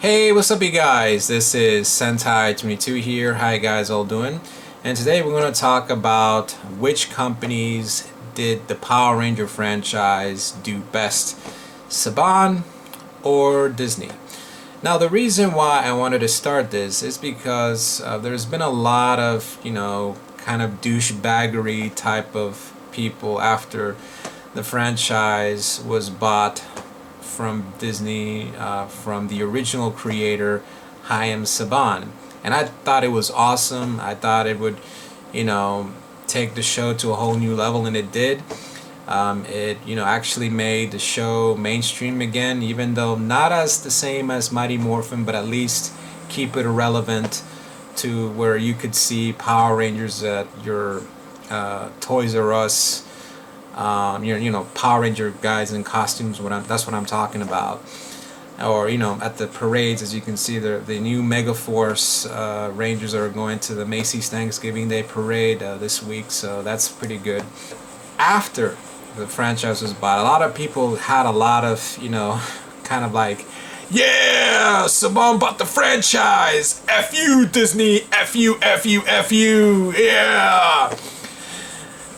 Hey, what's up you guys? This is Sentai22 here. How you guys all doing? And today we're going to talk about which companies did the Power Ranger franchise do best, Saban or Disney. Now the reason why I wanted to start this is because there's been a lot of, kind of douchebaggery type of people after the franchise was bought from Disney, from the original creator, Hayam Saban. And I thought it was awesome. I thought it would, take the show to a whole new level, and it did. It actually made the show mainstream again, even though not as the same as Mighty Morphin, but at least keep it relevant to where you could see Power Rangers at your Toys R Us, Power Ranger guys in costumes. That's what I'm talking about. Or at the parades, as you can see, the new Megaforce Rangers are going to the Macy's Thanksgiving Day Parade this week, so that's pretty good. After the franchise was bought, a lot of people had a lot of kind of like, yeah, Saban bought the franchise, F you Disney, F you, F you, F you, yeah.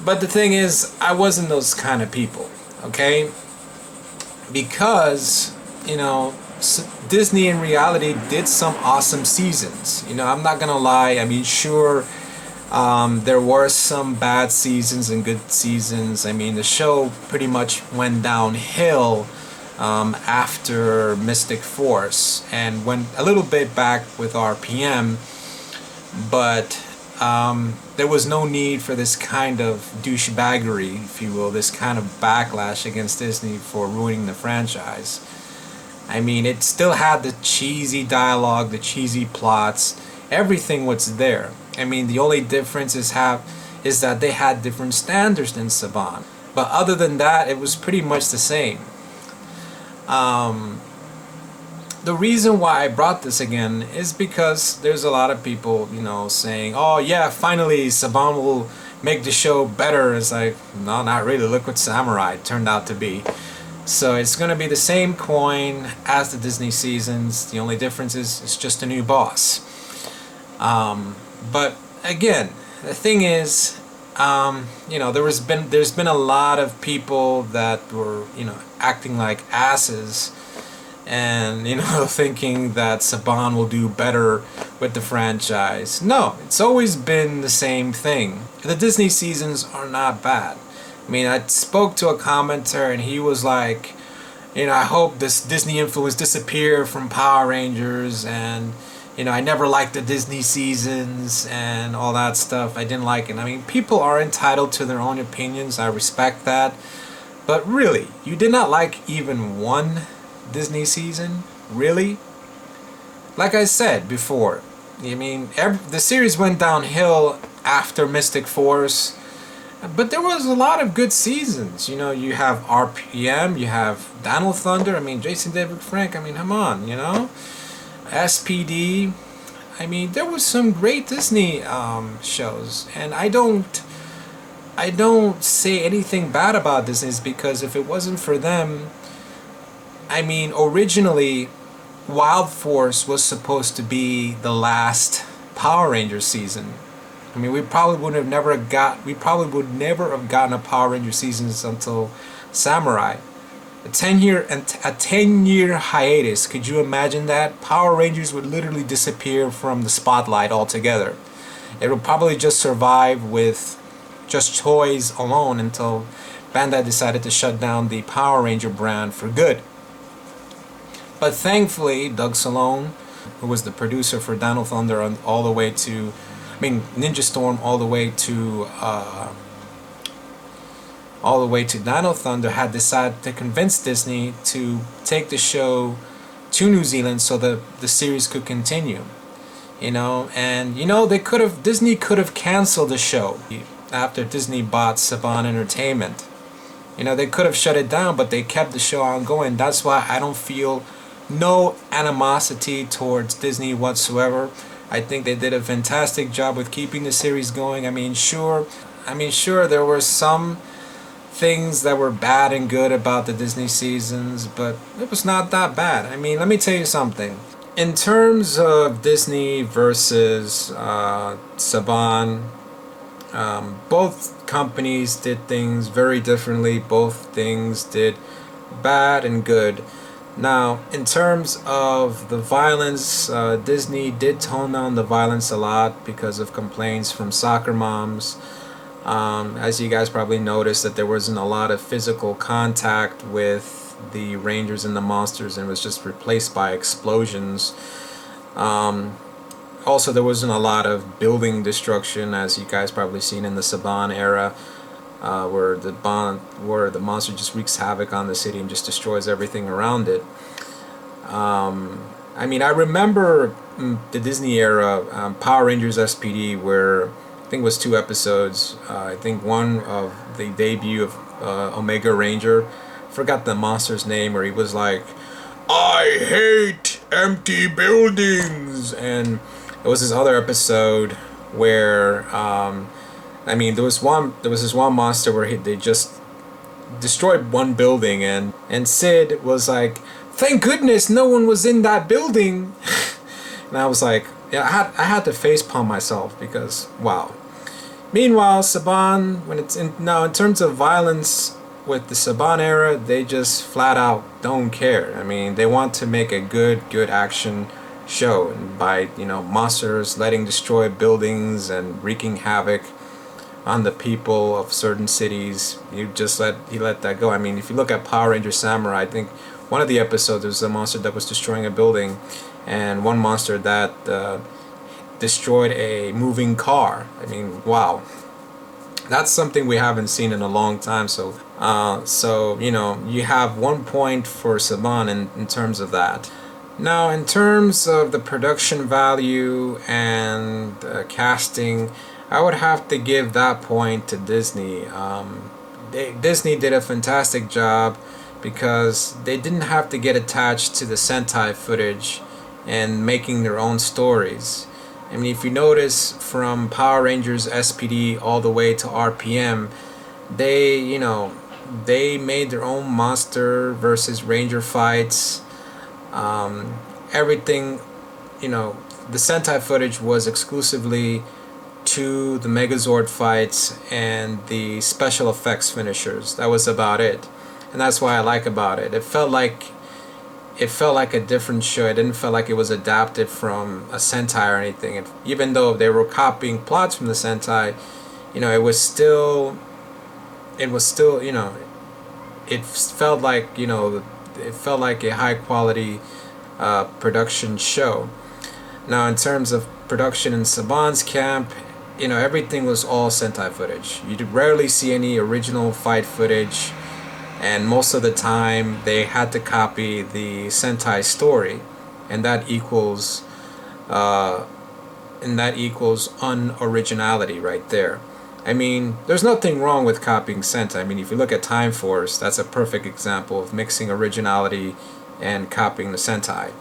But the thing is, I wasn't those kind of people, okay? Because, Disney in reality did some awesome seasons. I'm not gonna lie. I mean, sure, there were some bad seasons and good seasons. I mean, the show pretty much went downhill after Mystic Force and went a little bit back with RPM, but there was no need for this kind of douchebaggery, if you will, this kind of backlash against Disney for ruining the franchise. I mean, it still had the cheesy dialogue, the cheesy plots, everything was there. I mean, the only difference is that they had different standards than Saban. But other than that, it was pretty much the same. The reason why I brought this again is because there's a lot of people, saying, oh yeah, finally Saban will make the show better. It's like, no, not really. Look what Samurai turned out to be. So it's going to be the same coin as the Disney seasons. The only difference is it's just a new boss. But again, the thing is, there's been a lot of people that were, acting like asses, and thinking that Saban will do better with the franchise. No, it's always been the same thing. The Disney seasons are not bad. I mean, I spoke to a commenter and he was like, I hope this Disney influence disappear from Power Rangers, and I never liked the Disney seasons and all that stuff. I didn't like it. I mean, people are entitled to their own opinions. I respect that. But really, you did not like even one Disney season? Really? Like I said before, I mean, the series went downhill after Mystic Force, but there was a lot of good seasons. You have RPM, you have Daniel Thunder, I mean, Jason David Frank, I mean, come on, SPD. I mean, there was some great Disney shows, and I don't say anything bad about Disney, because if it wasn't for them, I mean, originally Wild Force was supposed to be the last Power Rangers season. I mean, we probably would never have gotten a Power Ranger season until Samurai. A 10-year hiatus. Could you imagine that? Power Rangers would literally disappear from the spotlight altogether. It would probably just survive with just toys alone until Bandai decided to shut down the Power Ranger brand for good. But thankfully, Doug Salone, who was the producer for Dino Thunder all the way to, Ninja Storm all the way to Dino Thunder, had decided to convince Disney to take the show to New Zealand so that the series could continue. Disney could have canceled the show after Disney bought Saban Entertainment. They could have shut it down, but they kept the show ongoing. That's why I don't feel no animosity towards Disney whatsoever. I think they did a fantastic job with keeping the series going. I mean, sure, there were some things that were bad and good about the Disney seasons, but it was not that bad. I mean, let me tell you something. In terms of Disney versus Saban, both companies did things very differently. Both things did bad and good. Now, in terms of the violence, Disney did tone down the violence a lot because of complaints from soccer moms. As you guys probably noticed, that there wasn't a lot of physical contact with the Rangers and the monsters, and it was just replaced by explosions. Um, Also, there wasn't a lot of building destruction, as you guys probably seen in the Saban era, where the monster just wreaks havoc on the city and just destroys everything around it. I mean, I remember the Disney era Power Rangers SPD, where I think it was two episodes. I think one of the debut of Omega Ranger. Forgot the monster's name, where he was like, "I hate empty buildings," and there was this other episode where I mean, there was this one monster where they just destroyed one building, and Sid was like, "Thank goodness no one was in that building." And I was like, yeah, I had to facepalm myself because wow. Meanwhile, Saban, when it's in now in terms of violence with the Saban era, they just flat out don't care. I mean, they want to make a good action show, and by monsters letting destroy buildings and wreaking havoc on the people of certain cities, you let that go. I mean, if you look at Power Ranger Samurai, I think one of the episodes there was a monster that was destroying a building, and one monster that destroyed a moving car. I mean, wow, that's something we haven't seen in a long time. So you have 1 point for Saban in terms of that. Now, in terms of the production value and casting, I would have to give that point to Disney. Disney did a fantastic job because they didn't have to get attached to the Sentai footage and making their own stories. I mean, if you notice from Power Rangers SPD all the way to RPM, they made their own monster versus ranger fights. Everything, the Sentai footage was exclusively to the Megazord fights and the special effects finishers. That was about it, and that's why I like about it. It felt like a different show. It didn't feel like it was adapted from a Sentai or anything. Even though they were copying plots from the Sentai, it felt like a high quality production show. Now, in terms of production in Saban's camp, everything was all Sentai footage. You rarely see any original fight footage, and most of the time they had to copy the Sentai story, and that equals unoriginality right there. I mean, there's nothing wrong with copying Sentai. I mean, if you look at Time Force, that's a perfect example of mixing originality and copying the Sentai.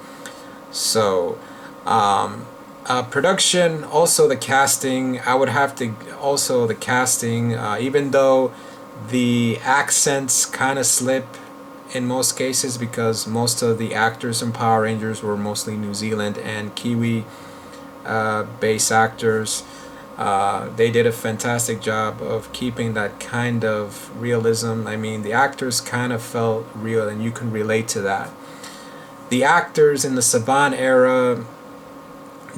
So, production, also the casting, I would have to also the casting, even though the accents kind of slip in most cases because most of the actors in Power Rangers were mostly New Zealand and Kiwi based actors. They did a fantastic job of keeping that kind of realism. I mean, the actors kind of felt real, and you can relate to that. The actors in the Saban era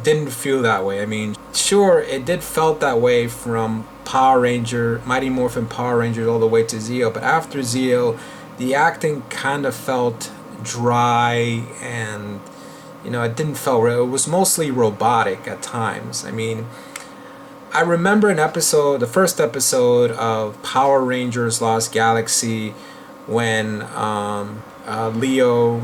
didn't feel that way. I mean, sure, it did felt that way from Power Ranger, Mighty Morphin Power Rangers all the way to Zeo, but after Zeo, the acting kind of felt dry, and it didn't feel real. It was mostly robotic at times. I mean, I remember the first episode of Power Rangers Lost Galaxy, when Leo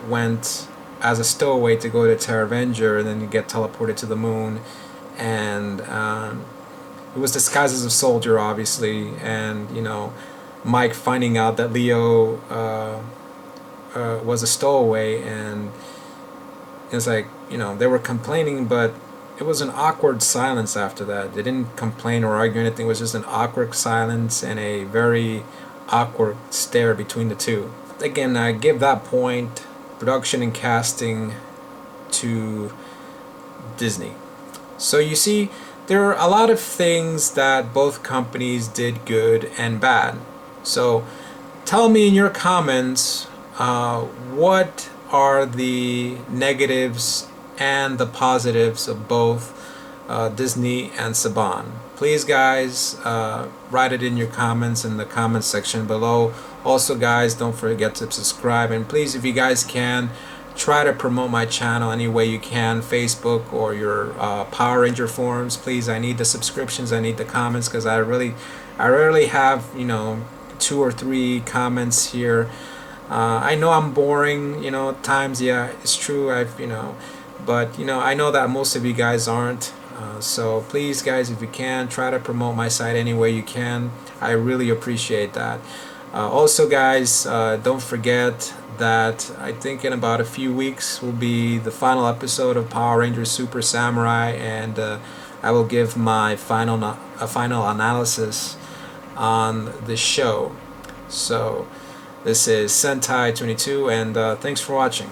went as a stowaway to go to Terravenger, and then you get teleported to the moon, and it was disguised as a soldier, obviously, and Mike finding out that Leo was a stowaway, and it's like they were complaining, but it was an awkward silence after that. They didn't complain or argue or anything. It was just an awkward silence and a very awkward stare between the two. Again, I give that point. Production and casting to Disney. So you see, there are a lot of things that both companies did good and bad. So tell me in your comments what are the negatives and the positives of both Disney and Saban. Please guys, write it in your comments in the comments section below. Also guys, don't forget to subscribe, and please, if you guys can, try to promote my channel any way you can, Facebook or your Power Ranger forums. Please, I need the subscriptions, I need the comments, because I rarely have 2 or 3 comments here. I know I'm boring, at times. Yeah, it's true. But I know that most of you guys aren't. So please, guys, if you can, try to promote my site any way you can. I really appreciate that. Also, guys, don't forget that I think in about a few weeks will be the final episode of Power Rangers Super Samurai, and I will give my final analysis on the show. So this is Sentai 22, and thanks for watching.